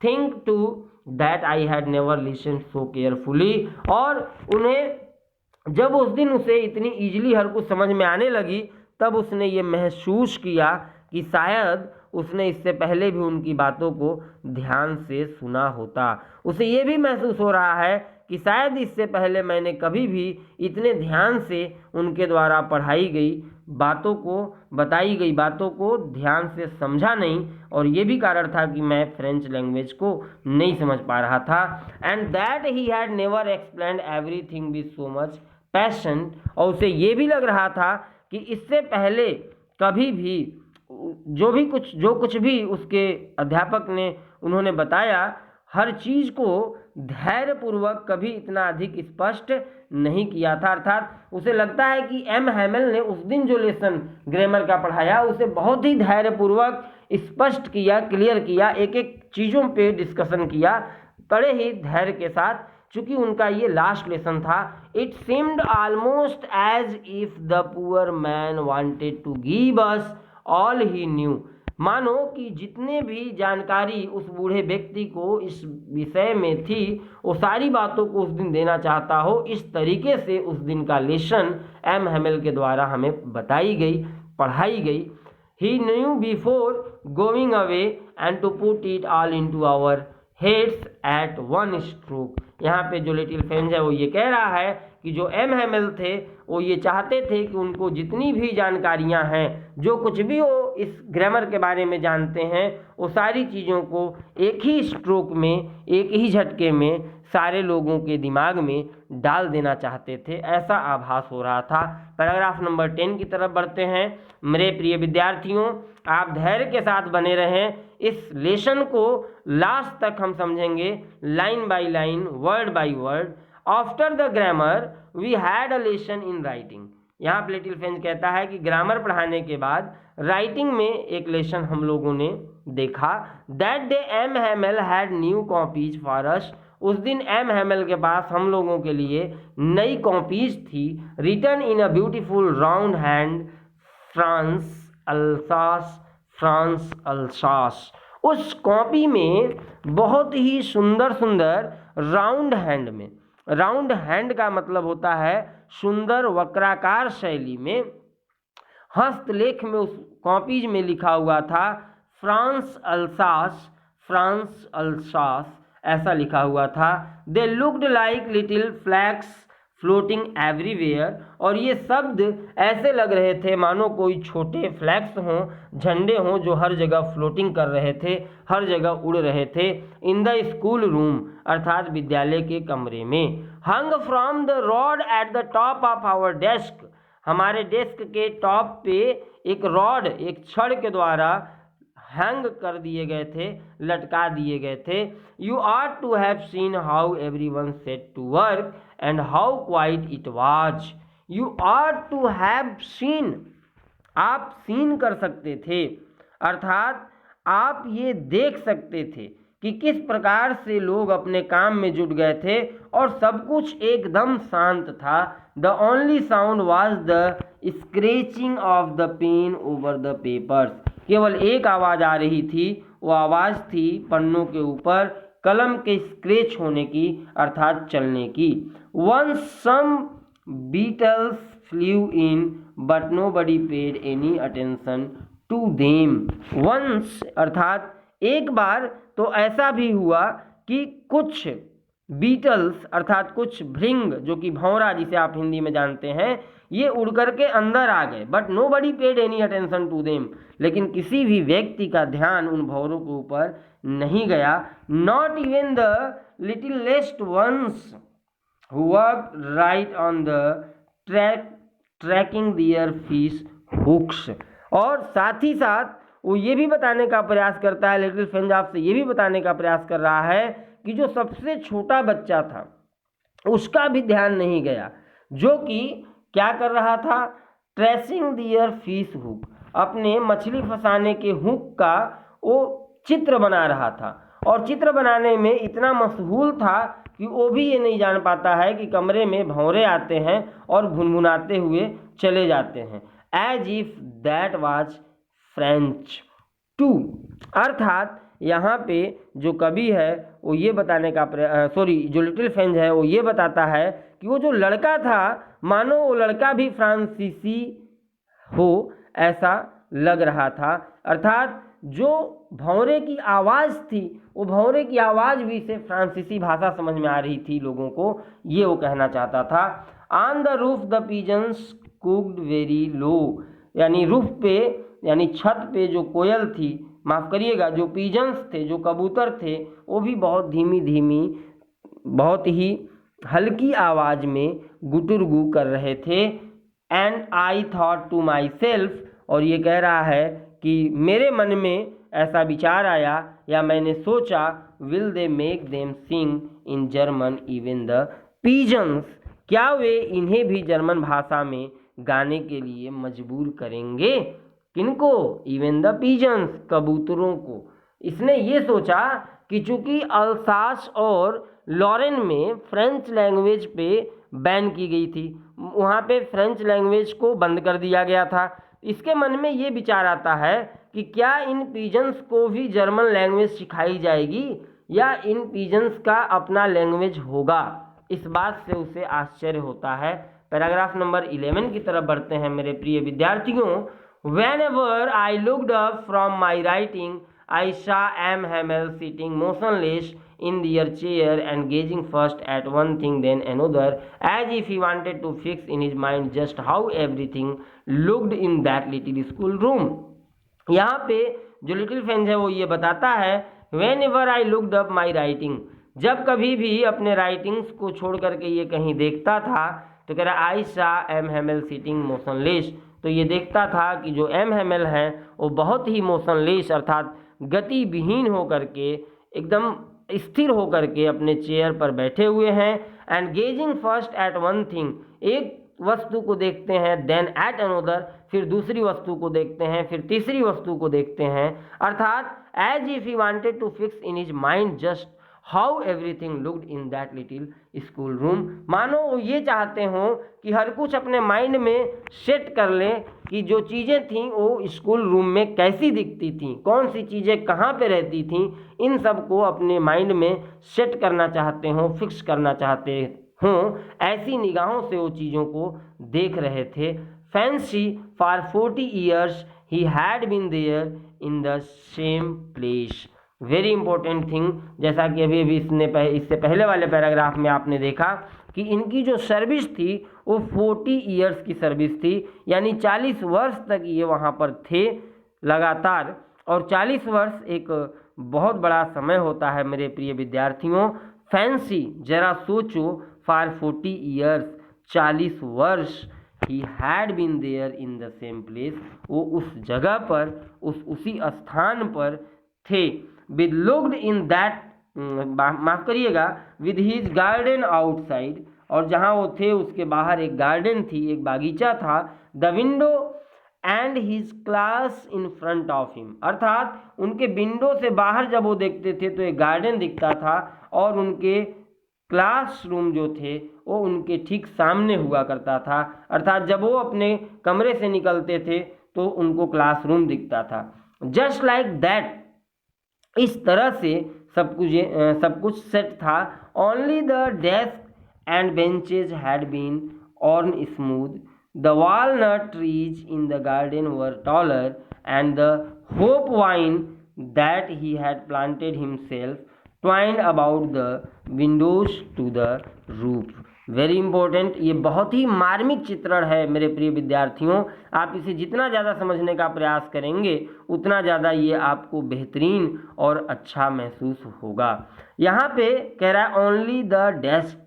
Think too that I had never listen so carefully. और उन्हें जब उस दिन उसे इतनी इजीली हर कुछ समझ में आने लगी, तब उसने ये महसूस किया कि शायद उसने इससे पहले भी उनकी बातों को ध्यान से सुना होता। उसे ये भी महसूस हो रहा है कि शायद इससे पहले मैंने कभी भी इतने ध्यान से उनके द्वारा पढ़ाई गई बातों को, बताई गई बातों को ध्यान से समझा नहीं, और ये भी कारण था कि मैं फ्रेंच लैंग्वेज को नहीं समझ पा रहा था। And that he had never explained everything with so much passion. और उसे ये भी लग रहा था कि इससे पहले कभी भी जो कुछ भी उसके अध्यापक ने उन्होंने बताया, हर चीज़ को धैर्यपूर्वक कभी इतना अधिक स्पष्ट नहीं किया था। अर्थात उसे लगता है कि एम हैमेल ने उस दिन जो लेसन ग्रामर का पढ़ाया उसे बहुत ही धैर्यपूर्वक स्पष्ट किया, क्लियर किया, एक एक चीज़ों पे डिस्कशन किया बड़े ही धैर्य के साथ, चूँकि उनका ये लास्ट लेसन था। It seemed almost as if the poor man wanted to give us all he knew. मानो कि जितने भी जानकारी उस बूढ़े व्यक्ति को इस विषय में थी, वो सारी बातों को उस दिन देना चाहता हो। इस तरीके से उस दिन का लेसन एम हैमेल के द्वारा हमें बताई गई, पढ़ाई गई। He knew before going away and to put it all into our heads at one stroke. यहाँ पे जो लिटिल फ्रेंच है वो ये कह रहा है कि जो एम हैमेल थे वो ये चाहते थे कि उनको जितनी भी जानकारियाँ हैं, जो कुछ भी वो इस ग्रामर के बारे में जानते हैं, वो सारी चीज़ों को एक ही स्ट्रोक में, एक ही झटके में सारे लोगों के दिमाग में डाल देना चाहते थे, ऐसा आभास हो रहा था। पैराग्राफ नंबर 10 की तरफ बढ़ते हैं। मेरे प्रिय विद्यार्थियों, आप धैर्य के साथ बने रहें। इस लेसन को लास्ट तक हम समझेंगे, line by line, word by word. After the grammar we had a lesson in writing. यहाँ पे लिटिल फ्रेंच कहता है कि ग्रामर पढ़ाने के बाद राइटिंग में एक लेसन हम लोगों ने देखा। That day M Hamel had new copies for us. उस दिन एम हैमेल के पास हम लोगों के लिए नई कॉपीज थी, written in a beautiful round hand, France Alsace, France Alsace. उस कॉपी में बहुत ही सुंदर सुंदर राउंड हैंड में, राउंड हैंड का मतलब होता है सुंदर वक्राकार शैली में, हस्तलेख में उस कॉपीज में लिखा हुआ था फ्रांस अल्सास, फ्रांस अल्सास ऐसा लिखा हुआ था। They looked like little flags floating everywhere. और ये शब्द ऐसे लग रहे थे मानो कोई छोटे फ्लैग्स हों, झंडे हों, जो हर जगह फ्लोटिंग कर रहे थे, हर जगह उड़ रहे थे। इन द स्कूल रूम, अर्थात विद्यालय के कमरे में। Hung from the rod at the top of our desk. हमारे डेस्क के टॉप पे एक रॉड, एक छड़ के द्वारा हैंग कर दिए गए थे, लटका दिए गए थे। You are to have seen how everyone set to work and how quite it was. You are to have seen, आप सीन कर सकते थे, अर्थात आप ये देख सकते थे कि किस प्रकार से लोग अपने काम में जुट गए थे और सब कुछ एकदम शांत था। The only sound was the scratching of the pen over the papers. केवल एक आवाज़ आ रही थी, वो आवाज़ थी पन्नों के ऊपर कलम के स्क्रेच होने की, अर्थात चलने की। One some beetles flew in, but nobody paid any attention to them. Once अर्थात एक बार तो ऐसा भी हुआ कि कुछ बीटल्स अर्थात कुछ भृंग जो कि भौरा जिसे आप हिंदी में जानते हैं, ये उड़ करके अंदर आ गए. But nobody paid any attention to them, लेकिन किसी भी व्यक्ति का ध्यान उन भौरों के ऊपर नहीं गया. Not even the littlest ones who worked right on the tracing their fish hooks. और साथ ही साथ वो ये भी बताने का प्रयास करता है, लिटिल फ्रेंच आपसे ये भी बताने का प्रयास कर रहा है कि जो सबसे छोटा बच्चा था उसका भी ध्यान नहीं गया, जो कि क्या कर रहा था, ट्रेसिंग दियर फिश हुक, अपने मछली फंसाने के हुक का वो चित्र बना रहा था. और चित्र बनाने में इतना मशगूल था कि वो भी ये नहीं जान पाता है कि कमरे में भौरे आते हैं और भुनभुनाते हुए चले जाते हैं. As if that was French too. अर्थात यहाँ पे जो कवि है वो ये बताने का जो लिटिल फ्रेंच है वो ये बताता है कि वो जो लड़का था मानो वो लड़का भी फ्रांसीसी हो ऐसा लग रहा था. अर्थात जो भौरे की आवाज़ थी वो भौरे की आवाज़ भी से फ्रांसीसी भाषा समझ में आ रही थी लोगों को, ये वो कहना चाहता था. On the roof the pigeons cooked very low, यानी रूफ पे यानी छत पे जो कोयल थी, माफ़ करिएगा जो पिजन्स थे, जो कबूतर थे, वो भी बहुत धीमी धीमी बहुत ही हल्की आवाज़ में गुटुरगु कर रहे थे. And I thought to my self, और ये कह रहा है कि मेरे मन में ऐसा विचार आया या मैंने सोचा, will they make them sing in German even the pigeons, क्या वे इन्हें भी जर्मन भाषा में गाने के लिए मजबूर करेंगे. किनको, इवन द पिजन्स, कबूतरों को. इसने ये सोचा कि चूंकि अल्सास और लॉरेन में फ्रेंच लैंग्वेज पे बैन की गई थी, वहाँ पे फ्रेंच लैंग्वेज को बंद कर दिया गया था, इसके मन में ये विचार आता है कि क्या इन पिजन्स को भी जर्मन लैंग्वेज सिखाई जाएगी या इन पिजन्स का अपना लैंग्वेज होगा. इस बात से उसे आश्चर्य होता है. पैराग्राफ नंबर 11 की तरफ बढ़ते हैं मेरे प्रिय विद्यार्थियों. Whenever I looked up from my writing, I saw M. Hamel sitting motionless in their chair and gazing first at one thing then another, as if he wanted to fix in his mind just how everything looked in that little school room. यहाँ पे जो little French है वो ये बताता है, Whenever I looked up my writing, जब कभी भी अपने राइटिंग्स को छोड़ करके ये कहीं देखता था तो कह रहा I saw M. Hamel sitting motionless, तो ये देखता था कि जो एम हेमेल हैं वो बहुत ही मोशनलेस अर्थात गति विहीन होकर के एकदम स्थिर होकर के अपने चेयर पर बैठे हुए हैं. And gazing first at one thing, एक वस्तु को देखते हैं, देन एट अनदर, फिर दूसरी वस्तु को देखते हैं, फिर तीसरी वस्तु को देखते हैं. अर्थात as if he wanted to fix in his mind just how everything looked in that little school room. मानो वो ये चाहते हों कि हर कुछ अपने माइंड में सेट कर लें कि जो चीज़ें थीं वो स्कूल रूम में कैसी दिखती थीं, कौन सी चीज़ें कहाँ पे रहती थीं, इन सब को अपने माइंड में सेट करना चाहते हों, फिक्स करना चाहते हों. ऐसी निगाहों से वो चीज़ों को देख रहे थे. Fancy for 40 years he had been there in the same place. Very important thing, जैसा कि अभी इससे पहले वाले पैराग्राफ में आपने देखा कि इनकी जो सर्विस थी वो 40 ईयर्स की सर्विस थी, यानी 40 वर्ष तक ये वहाँ पर थे लगातार. और 40 वर्ष एक बहुत बड़ा समय होता है मेरे प्रिय विद्यार्थियों. फैंसी, जरा सोचो, फॉर 40 ईयर्स, 40 वर्ष, he had been there in the same place, वो उस जगह पर उसी स्थान पर थे. विद लुक्ड इन दैट, माफ़ करिएगा, विद हिज गार्डन आउटसाइड, और जहाँ वो थे उसके बाहर एक गार्डन थी, एक बागीचा था. The window and his class in front of him, अर्थात उनके विंडो से बाहर जब वो देखते थे तो एक गार्डन दिखता था और उनके क्लासरूम जो थे वो उनके ठीक सामने हुआ करता था. अर्थात जब वो अपने कमरे से निकलते थे तो उनको क्लासरूम दिखता था. जस्ट लाइक दैट, इस तरह से सब कुछ सेट था. Only the desk and benches had been worn smooth, the walnut trees in the garden were taller, and the hope vine that he had planted himself twined about the windows to the roof. Very important, ये बहुत ही मार्मिक चित्रण है मेरे प्रिय विद्यार्थियों। आप इसे जितना ज़्यादा समझने का प्रयास करेंगे उतना ज़्यादा ये आपको बेहतरीन और अच्छा महसूस होगा। यहाँ पे कह रहा है ओनली द डेस्क,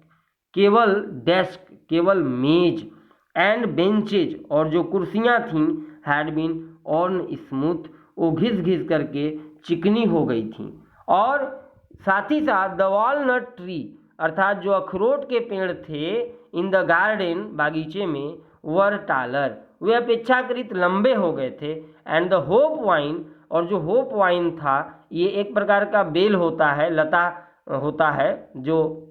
केवल मेज एंड बेंचेज, और जो कुर्सियाँ थीं, हैड बीन ऑन स्मूथ, वो घिस घिस करके चिकनी हो गई थीं। और साथ ही साथ द वॉलनट ट्री, अर्थात जो अखरोट के पेड़ थे, इन द गार्डन, बागीचे में, वर टालर, वे अपेक्षाकृत लंबे हो गए थे। एंड द होप वाइन, और जो होप वाइन था, ये एक प्रकार का बेल होता है, लता होता है, जो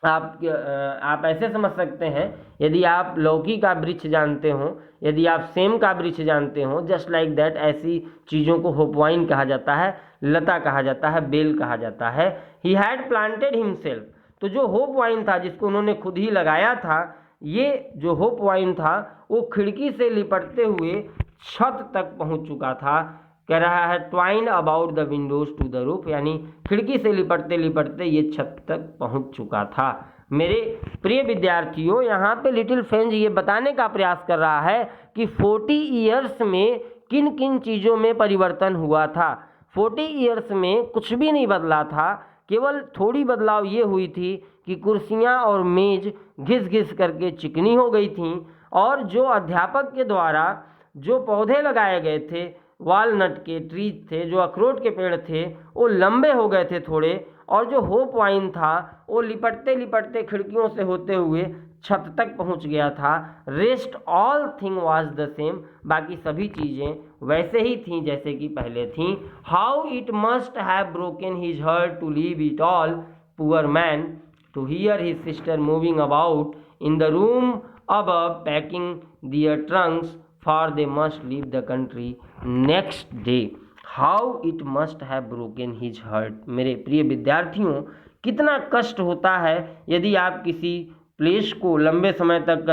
आप ऐसे समझ सकते हैं, यदि आप लौकी का वृक्ष जानते हो, यदि आप सेम का वृक्ष जानते हो, जस्ट लाइक दैट, ऐसी चीज़ों को होप वाइन कहा जाता है, लता कहा जाता है, बेल कहा जाता है। ही हैड प्लांटेड हिमसेल्फ, तो जो होप वाइन था जिसको उन्होंने खुद ही लगाया था, ये जो होप वाइन था वो खिड़की से लिपटते हुए छत तक पहुंच चुका था। कह रहा है twine about the windows to the roof, यानी खिड़की से लिपटते लिपटते ये छत तक पहुंच चुका था। मेरे प्रिय विद्यार्थियों, यहाँ पे लिटिल फ्रेंच ये बताने का प्रयास कर रहा है कि 40 ईयर्स में किन किन चीज़ों में परिवर्तन हुआ था। 40 ईयर्स में कुछ भी नहीं बदला था, केवल थोड़ी बदलाव ये हुई थी कि कुर्सियाँ और मेज घिस घिस करके चिकनी हो गई थीं, और जो अध्यापक के द्वारा जो पौधे लगाए गए थे, वालनट के ट्रीज थे, जो अखरोट के पेड़ थे, वो लंबे हो गए थे थोड़े, और जो होप वाइन था वो लिपटते लिपटते खिड़कियों से होते हुए छत तक पहुंच गया था। Rest all thing was the same, बाकी सभी चीज़ें वैसे ही थीं जैसे कि पहले थीं। How it must have broken his heart to leave it all, poor man, to hear his sister moving about in the room above packing their trunks, for they must leave the country next day. How it must have broken his heart. मेरे प्रिय विद्यार्थियों, कितना कष्ट होता है यदि आप किसी प्लेस को लंबे समय तक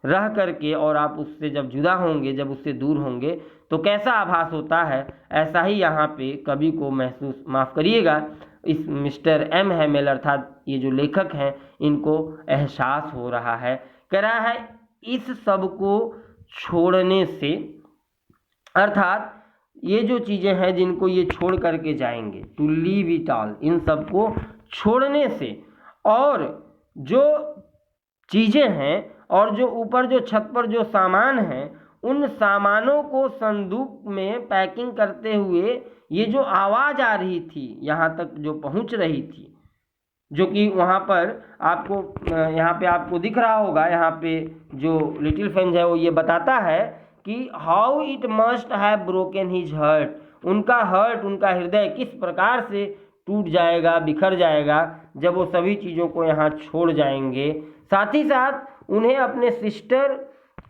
रह करके और आप उससे जब जुदा होंगे, जब उससे दूर होंगे, तो कैसा आभास होता है। ऐसा ही यहाँ पे कवि को महसूस, माफ़ करिएगा, इस मिस्टर एम हैमेल अर्थात ये जो लेखक हैं, इनको एहसास हो रहा है। कह रहा है इस सब को छोड़ने से, अर्थात ये जो चीज़ें हैं जिनको ये छोड़ करके जाएंगे, टू लीव इट ऑल, इन सब को छोड़ने से, और जो चीज़ें हैं और जो ऊपर जो छत पर जो सामान हैं, उन सामानों को संदूक में पैकिंग करते हुए ये जो आवाज़ आ रही थी, यहाँ तक जो पहुँच रही थी, जो कि वहाँ पर आपको, यहाँ पे आपको दिख रहा होगा, यहाँ पे जो लिटिल फ्रेंच है वो ये बताता है कि how it must have broken his heart, उनका हर्ट, उनका हृदय किस प्रकार से टूट जाएगा, बिखर जाएगा जब वो सभी चीज़ों को यहाँ छोड़ जाएंगे। साथ ही साथ उन्हें अपने सिस्टर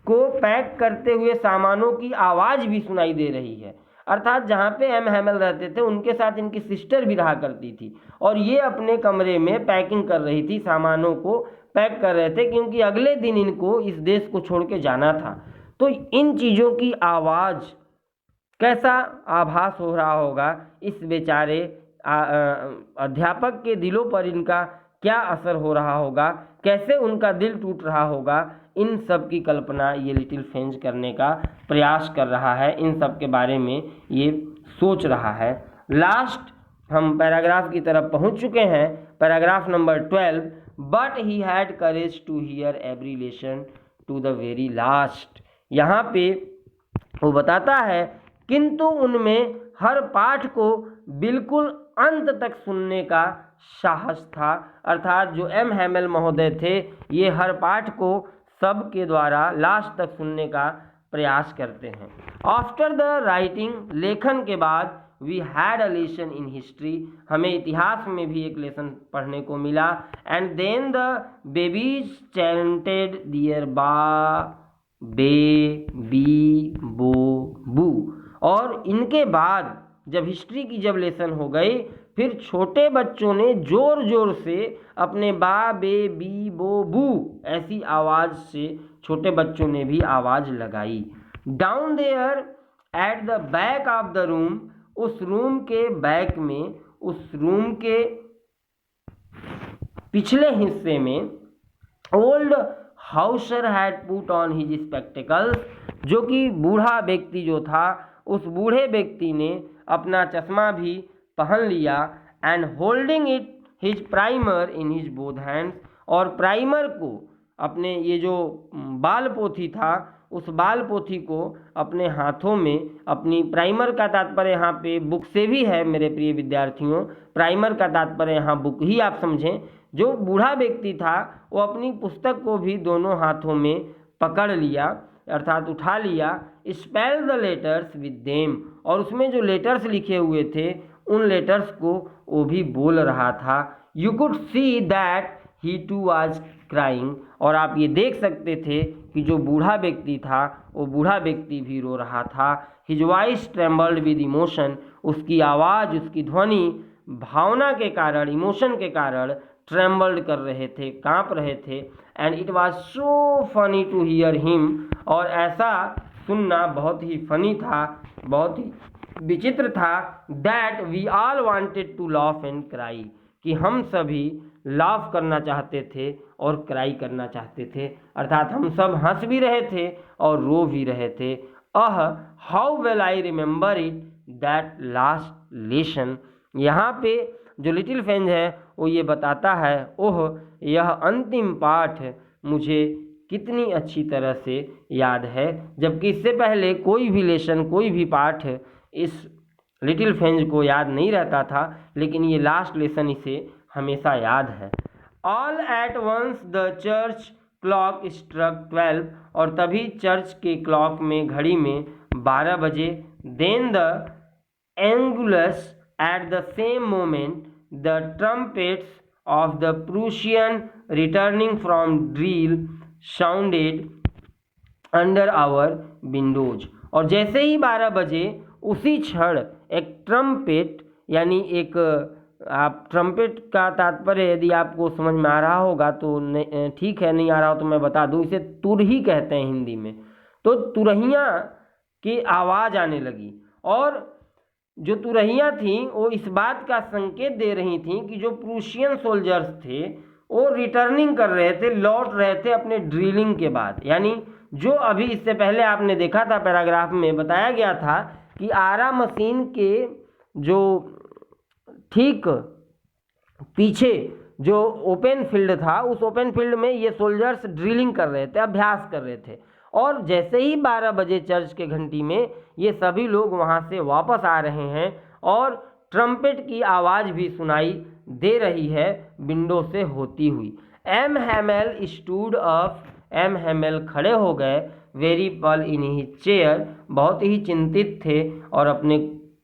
को पैक करते हुए सामानों की आवाज़ भी सुनाई दे रही है, अर्थात जहाँ पे एम हैमेल रहते थे उनके साथ इनकी सिस्टर भी रहा करती थी, और ये अपने कमरे में पैकिंग कर रही थी, सामानों को पैक कर रहे थे, क्योंकि अगले दिन इनको इस देश को छोड़ के जाना था। तो इन चीज़ों की आवाज़, कैसा आभास हो रहा होगा इस बेचारे अध्यापक के दिलों पर, इनका क्या असर हो रहा होगा, कैसे उनका दिल टूट रहा होगा, इन सब की कल्पना ये लिटिल फ्रेंच करने का प्रयास कर रहा है, इन सब के बारे में ये सोच रहा है। लास्ट हम पैराग्राफ की तरफ पहुंच चुके हैं, paragraph number 12। But he had courage to hear every lesson to the very last. यहाँ पे वो बताता है किंतु उनमें हर पाठ को बिल्कुल अंत तक सुनने का साहस था, अर्थात जो एम हैमेल महोदय थे ये हर पाठ को सबके द्वारा लास्ट तक सुनने का प्रयास करते हैं। आफ्टर द राइटिंग, लेखन के बाद, we had a lesson in history, हमें इतिहास में भी एक लेसन पढ़ने को मिला। And then the babies chanted their ba be B बो बू, और इनके बाद जब हिस्ट्री की जब लेसन हो गई फिर छोटे बच्चों ने ज़ोर ज़ोर से अपने बा बे बी बो बू ऐसी आवाज़ से छोटे बच्चों ने भी आवाज़ लगाई। Down there at the back of the room, उस रूम के बैक में, उस रूम के पिछले हिस्से में, old Hauser had put on his spectacles, जो कि बूढ़ा व्यक्ति जो था, उस बूढ़े व्यक्ति ने अपना चश्मा भी पहन लिया। And holding it his primer in his both hands, और प्राइमर को, अपने ये जो बाल पोथी था, उस बाल पोथी को अपने हाथों में, अपनी प्राइमर का तात्पर्य यहाँ पे बुक से भी है मेरे प्रिय विद्यार्थियों, प्राइमर का तात्पर्य यहाँ बुक ही आप समझें। जो बूढ़ा व्यक्ति था वो अपनी पुस्तक को भी दोनों हाथों में पकड़ लिया, अर्थात उठा लिया। Spell the letters with them, और उसमें जो लेटर्स लिखे हुए थे उन लेटर्स को वो भी बोल रहा था। You could see that he too was crying, और आप ये देख सकते थे कि जो बूढ़ा व्यक्ति था वो बूढ़ा व्यक्ति भी रो रहा था। His voice trembled with emotion, उसकी आवाज़, उसकी ध्वनि भावना के कारण, इमोशन के कारण ट्रेम्बल्ड कर रहे थे, कांप रहे थे। And it was so funny to hear him, और ऐसा सुनना बहुत ही फनी था, बहुत ही विचित्र था। That we all wanted to laugh and cry, कि हम सभी लाफ करना चाहते थे और क्राई करना चाहते थे, अर्थात हम सब हंस भी रहे थे और रो भी रहे थे। How well I remember it that last lesson, यहाँ पे जो लिटिल फेंज है वो ये बताता है, ओह यह अंतिम पाठ मुझे कितनी अच्छी तरह से याद है, जबकि इससे पहले कोई भी लेसन, कोई भी पाठ इस लिटिल फेंज को याद नहीं रहता था, लेकिन ये लास्ट लेसन इसे हमेशा याद है। All at once the church clock struck 12, और तभी चर्च के क्लॉक में, घड़ी में 12 बजे। Then the Angelus at the same moment the trumpets of the Prussian returning from drill sounded under our windows, और जैसे ही 12 बजे उसी क्षण एक ट्रम्पेट, यानी एक, आप ट्रम्पेट का तात्पर्य यदि आपको समझ में आ रहा होगा तो ठीक है, नहीं आ रहा हो तो मैं बता दूं, इसे तुरही कहते हैं हिंदी में। तो तुरहियाँ की आवाज़ आने लगी, और जो तुरहियाँ थीं वो इस बात का संकेत दे रही थीं कि जो प्रूशियन सोल्जर्स थे वो रिटर्निंग कर रहे थे, लौट रहे थे अपने ड्रिलिंग के बाद। यानी जो अभी इससे पहले आपने देखा था, पैराग्राफ में बताया गया था कि आरा मशीन के जो ठीक पीछे जो ओपन फील्ड था, उस ओपन फील्ड में ये सोल्जर्स ड्रिलिंग कर रहे थे, अभ्यास कर रहे थे। और जैसे ही 12 बजे चर्च के घंटी में ये सभी लोग वहाँ से वापस आ रहे हैं, और ट्रम्पेट की आवाज़ भी सुनाई दे रही है विंडो से होती हुई। M Hamel stood up, M Hamel खड़े हो गए। वेरी पल इन हिज चेयर, बहुत ही चिंतित थे, और अपने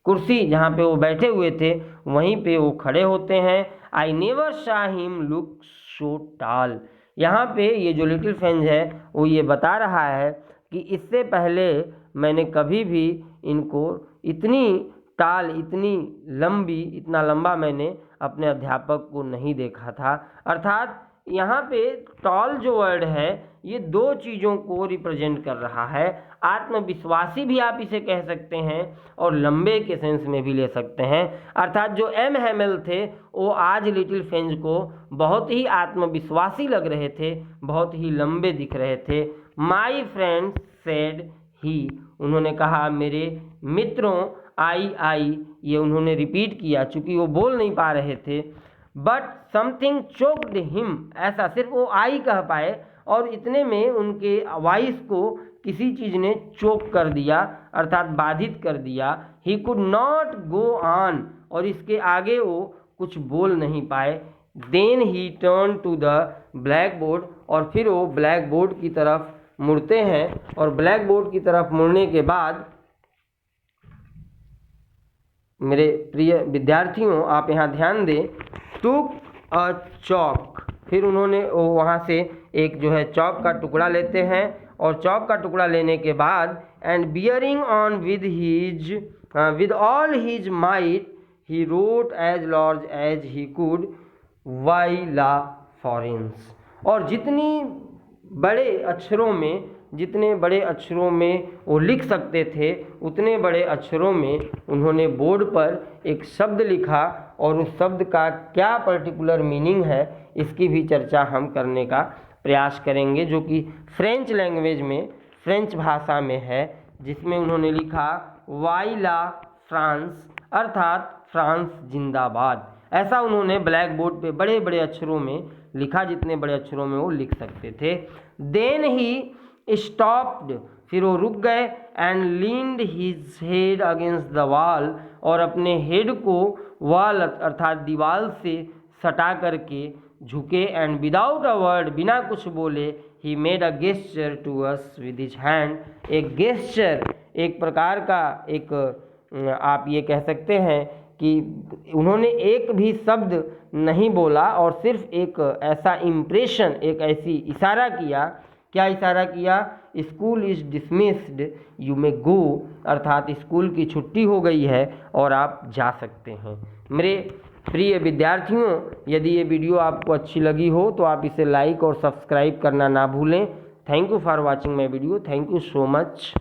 कुर्सी जहाँ पे वो बैठे हुए थे वहीं पे वो खड़े होते हैं। आई नेवर सा हिम लुक सो टाल, यहाँ पे ये जो लिटिल फेंज है वो ये बता रहा है कि इससे पहले मैंने कभी भी इनको इतनी टाल, इतनी लंबी, इतना लंबा मैंने अपने अध्यापक को नहीं देखा था। अर्थात यहाँ पे टॉल जो वर्ड है ये दो चीज़ों को रिप्रेजेंट कर रहा है। आत्मविश्वासी भी आप इसे कह सकते हैं और लंबे के सेंस में भी ले सकते हैं। अर्थात जो एम हैमेल थे वो आज लिटिल फेंज को बहुत ही आत्मविश्वासी लग रहे थे, बहुत ही लंबे दिख रहे थे। माई फ्रेंड सेड ही, उन्होंने कहा मेरे मित्रों। आई ये उन्होंने रिपीट किया चूँकि वो बोल नहीं पा रहे थे। बट समथिंग चोक्ड हिम, ऐसा सिर्फ वो आई कह पाए और इतने में उनके वॉइस को किसी चीज़ ने चोक कर दिया, अर्थात बाधित कर दिया। He could not go on, और इसके आगे वो कुछ बोल नहीं पाए। Then he turn to the blackboard, और फिर वो ब्लैक बोर्ड की तरफ मुड़ते हैं, और ब्लैक बोर्ड की तरफ मुड़ने के बाद मेरे प्रिय विद्यार्थियों आप यहाँ ध्यान दें, टुक अ चॉक, फिर उन्होंने वहाँ से एक जो है चॉक का टुकड़ा लेते हैं, और चॉक का टुकड़ा लेने के बाद and bearing on with all his might he wrote as large as he could vive la France. और जितने बड़े अक्षरों में वो लिख सकते थे उतने बड़े अक्षरों में उन्होंने बोर्ड पर एक शब्द लिखा, और उस शब्द का क्या पर्टिकुलर मीनिंग है इसकी भी चर्चा हम करने का प्रयास करेंगे, जो कि फ्रेंच लैंग्वेज में, फ्रेंच भाषा में है, जिसमें उन्होंने लिखा वाई ला फ्रांस, अर्थात फ्रांस जिंदाबाद। ऐसा उन्होंने ब्लैक बोर्ड पे बड़े बड़े अक्षरों में लिखा, जितने बड़े अक्षरों में वो लिख सकते थे। देन ही स्टॉप्ड, फिर वो रुक गए, and leaned his head against the wall, और अपने हेड को वॉल अर्थात दीवार से सटा करके झुके, एंड विदाउट अ वर्ड, बिना कुछ बोले, he made a gesture to us with his hand. एक गेस्चर, एक प्रकार का एक आप ये कह सकते हैं कि उन्होंने एक भी शब्द नहीं बोला और सिर्फ एक ऐसा इम्प्रेशन, एक ऐसी इशारा किया। क्या इशारा किया? School is dismissed, you may go, अर्थात स्कूल की छुट्टी हो गई है और आप जा सकते हैं। मेरे प्रिय विद्यार्थियों, यदि ये वीडियो आपको अच्छी लगी हो तो आप इसे लाइक और सब्सक्राइब करना ना भूलें। Thank you for watching my video. Thank you so much.